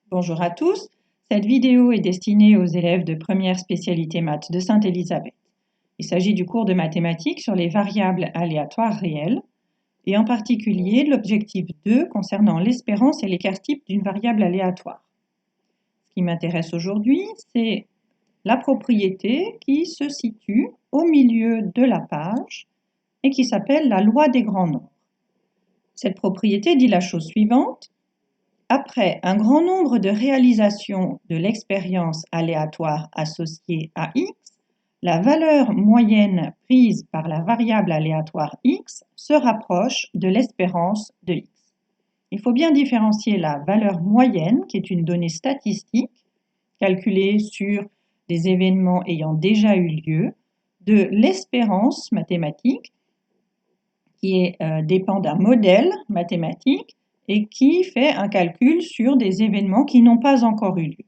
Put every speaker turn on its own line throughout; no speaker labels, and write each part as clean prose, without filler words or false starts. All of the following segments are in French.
Bonjour à tous, cette vidéo est destinée aux élèves de première spécialité maths de Sainte-Élisabeth. Il s'agit du cours de mathématiques sur les variables aléatoires réelles et en particulier de l'objectif 2 concernant l'espérance et l'écart type d'une variable aléatoire. Ce qui m'intéresse aujourd'hui, c'est la propriété qui se situe au milieu de la page et qui s'appelle la loi des grands nombres. Cette propriété dit la chose suivante. Après un grand nombre de réalisations de l'expérience aléatoire associée à x, la valeur moyenne prise par la variable aléatoire x se rapproche de l'espérance de x. Il faut bien différencier la valeur moyenne, qui est une donnée statistique calculée sur des événements ayant déjà eu lieu, de l'espérance mathématique, qui dépend d'un modèle mathématique et qui fait un calcul sur des événements qui n'ont pas encore eu lieu.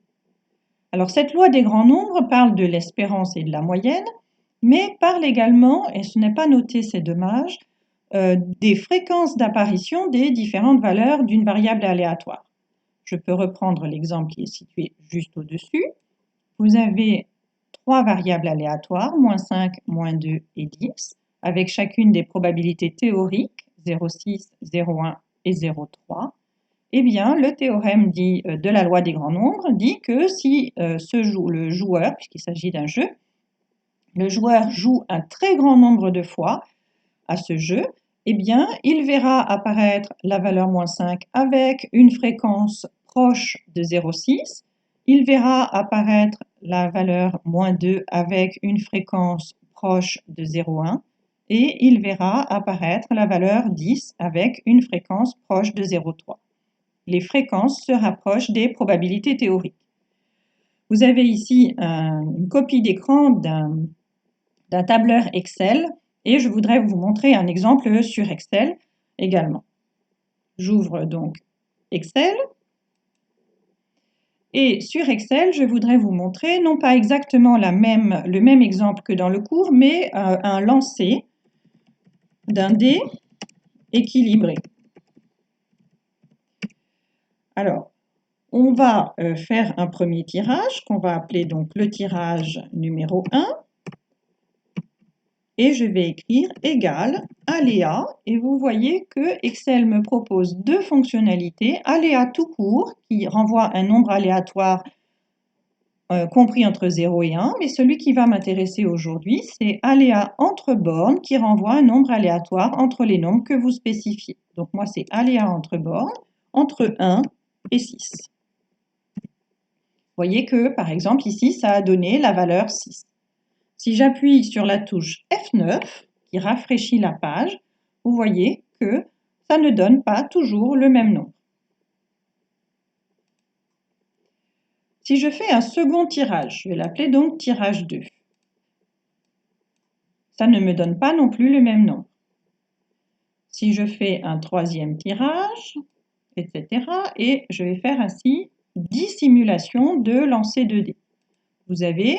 Alors cette loi des grands nombres parle de l'espérance et de la moyenne, mais parle également, et ce n'est pas noté, c'est dommage, des fréquences d'apparition des différentes valeurs d'une variable aléatoire. Je peux reprendre l'exemple qui est situé juste au-dessus. Vous avez trois variables aléatoires, -5, -2 et 10, avec chacune des probabilités théoriques, 0,6, 0,1 et 0,3. Eh bien, le théorème de la loi des grands nombres dit que si le joueur, puisqu'il s'agit d'un jeu, le joueur joue un très grand nombre de fois à ce jeu, eh bien, il verra apparaître la valeur -5 avec une fréquence proche de 0,6. Il verra apparaître la valeur -2 avec une fréquence proche de 0,1. Et il verra apparaître la valeur 10 avec une fréquence proche de 0,3. Les fréquences se rapprochent des probabilités théoriques. Vous avez ici une copie d'écran d'un tableur Excel et je voudrais vous montrer un exemple sur Excel également. J'ouvre donc Excel et sur Excel, je voudrais vous montrer non pas exactement le même exemple que dans le cours, mais un lancer d'un dé équilibré. Alors, on va faire un premier tirage qu'on va appeler donc le tirage numéro 1. Et je vais écrire égal aléa. Et vous voyez que Excel me propose deux fonctionnalités. Aléa tout court, qui renvoie un nombre aléatoire compris entre 0 et 1. Mais celui qui va m'intéresser aujourd'hui, c'est aléa entre bornes, qui renvoie un nombre aléatoire entre les nombres que vous spécifiez. Donc moi, c'est aléa entre bornes, entre 1 et 6. Vous voyez que, par exemple, ici, ça a donné la valeur 6. Si j'appuie sur la touche F9, qui rafraîchit la page, vous voyez que ça ne donne pas toujours le même nombre. Si je fais un second tirage, je vais l'appeler donc tirage 2, ça ne me donne pas non plus le même nombre. Si je fais un troisième tirage, etc., et je vais faire ainsi 10 simulations de lancer de dés. Vous avez,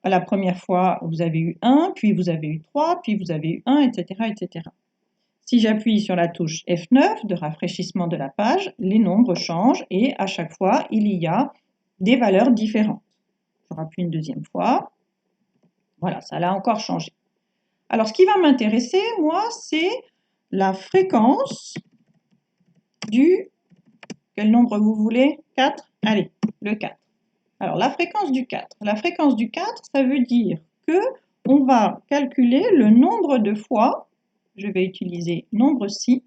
à la première fois, vous avez eu 1, puis vous avez eu 3, puis vous avez eu 1, etc., etc. Si j'appuie sur la touche F9 de rafraîchissement de la page, les nombres changent et à chaque fois, il y a des valeurs différentes. Je rappuie une deuxième fois. Voilà, ça l'a encore changé. Alors, ce qui va m'intéresser, moi, c'est la fréquence du... Quel nombre vous voulez? 4? Allez, le 4. Alors, la fréquence du 4. La fréquence du 4, ça veut dire que on va calculer le nombre de fois, je vais utiliser nombre si,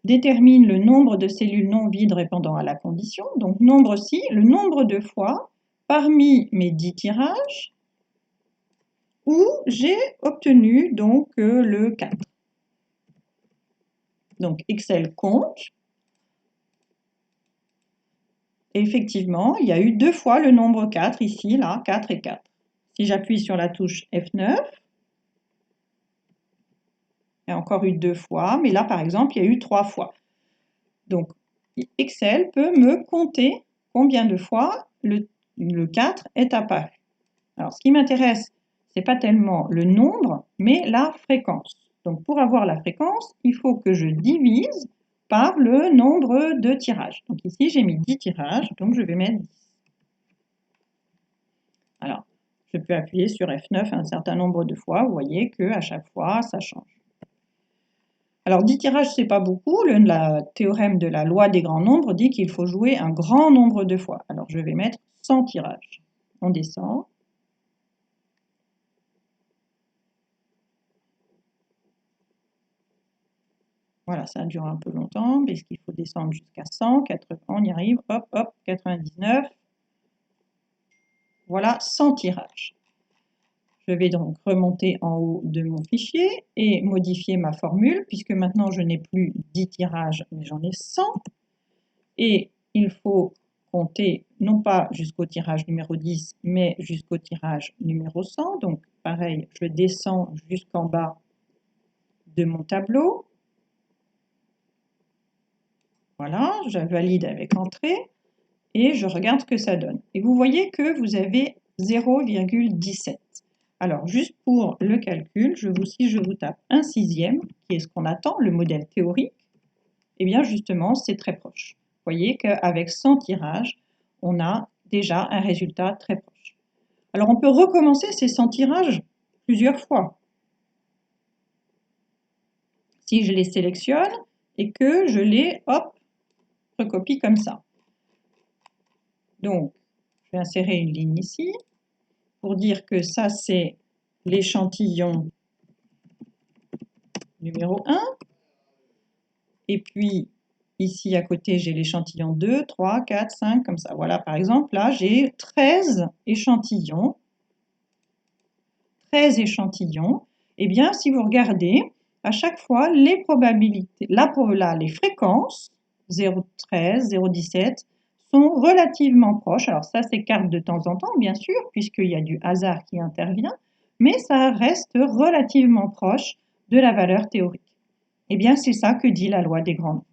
détermine le nombre de cellules non vides répondant à la condition. Donc, nombre si, le nombre de fois parmi mes 10 tirages où j'ai obtenu donc le 4. Donc, Excel compte. Et effectivement, il y a eu 2 fois le nombre 4 ici, là, 4 et 4. Si j'appuie sur la touche F9, il y a encore eu 2 fois, mais là, par exemple, il y a eu 3 fois. Donc, Excel peut me compter combien de fois le 4 est apparu. Alors, ce qui m'intéresse, ce n'est pas tellement le nombre, mais la fréquence. Donc, pour avoir la fréquence, il faut que je divise par le nombre de tirages. Donc ici, j'ai mis 10 tirages, donc je vais mettre 10. Alors, je peux appuyer sur F9 un certain nombre de fois. Vous voyez qu'à chaque fois, ça change. Alors, 10 tirages, ce n'est pas beaucoup. Le théorème de la loi des grands nombres dit qu'il faut jouer un grand nombre de fois. Alors, je vais mettre 100 tirages. On descend. Voilà, ça dure un peu longtemps, parce qu'il faut descendre jusqu'à 100, 80, on y arrive, hop, hop, 99. Voilà, 100 tirages. Je vais donc remonter en haut de mon fichier et modifier ma formule, puisque maintenant je n'ai plus 10 tirages, mais j'en ai 100. Et il faut compter non pas jusqu'au tirage numéro 10, mais jusqu'au tirage numéro 100. Donc pareil, je descends jusqu'en bas de mon tableau. Voilà, je valide avec Entrée et je regarde ce que ça donne. Et vous voyez que vous avez 0,17. Alors, juste pour le calcul, si je vous tape un sixième, qui est ce qu'on attend, le modèle théorique, eh bien justement, c'est très proche. Vous voyez qu'avec 100 tirages, on a déjà un résultat très proche. Alors, on peut recommencer ces 100 tirages plusieurs fois. Si je les sélectionne et que je les, hop, recopie comme ça. Donc, je vais insérer une ligne ici pour dire que ça, c'est l'échantillon numéro 1. Et puis, ici à côté, j'ai l'échantillon 2, 3, 4, 5, comme ça. Voilà, par exemple, là, j'ai 13 échantillons. 13 échantillons. Eh bien, si vous regardez, à chaque fois, les probabilités, les fréquences, 0,13, 0,17, sont relativement proches. Alors ça s'écarte de temps en temps, bien sûr, puisqu'il y a du hasard qui intervient, mais ça reste relativement proche de la valeur théorique. Eh bien, c'est ça que dit la loi des grands nombres.